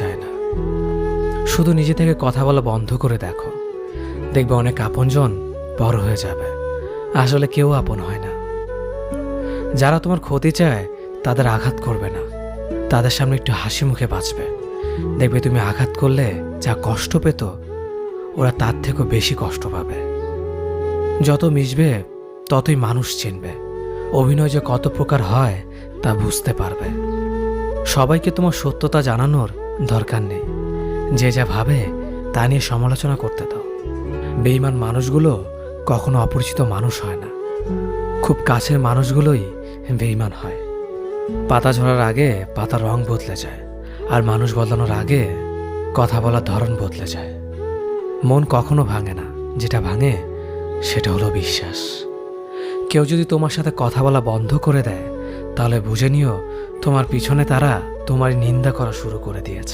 চায় না। শুধু নিজে থেকে কথা বলা বন্ধ করে দেখো, দেখবে অনেক আপনজন বড় হয়ে যাবে। আসলে কেউ আপন হয় না। যারা তোমার ক্ষতি চায় তাদের আঘাত করবে না, তাদের সামনে একটু হাসি মুখে বাঁচবে। দেখবে তুমি আঘাত করলে যা কষ্ট পেত, ওরা তার থেকেও বেশি কষ্ট পাবে। যত মিশবে ততই মানুষ চিনবে, অভিনয় যে কত প্রকার হয় তা বুঝতে পারবে। সবাইকে তোমার সত্যতা জানানোর দরকার নেই, যে যা ভাবে তা নিয়ে সমালোচনা করতে দাও। বেঈমান মানুষগুলো কখনো অপরিচিত মানুষ হয় না, খুব কাছের মানুষগুলোই বেঈমান হয়। পাতা ঝরার আগে পাতার রং বদলে যায়, আর মানুষ বদলানোর আগে কথা বলার ধরন বদলে যায়। মন কখনো ভাঙে না, যেটা ভাঙে সেটা হলো বিশ্বাস। কেউ যদি তোমার সাথে কথা বলা বন্ধ করে দেয়, তাহলে বুঝে নিও তোমার পিছনে তারা তোমার নিন্দা করা শুরু করে দিয়েছে।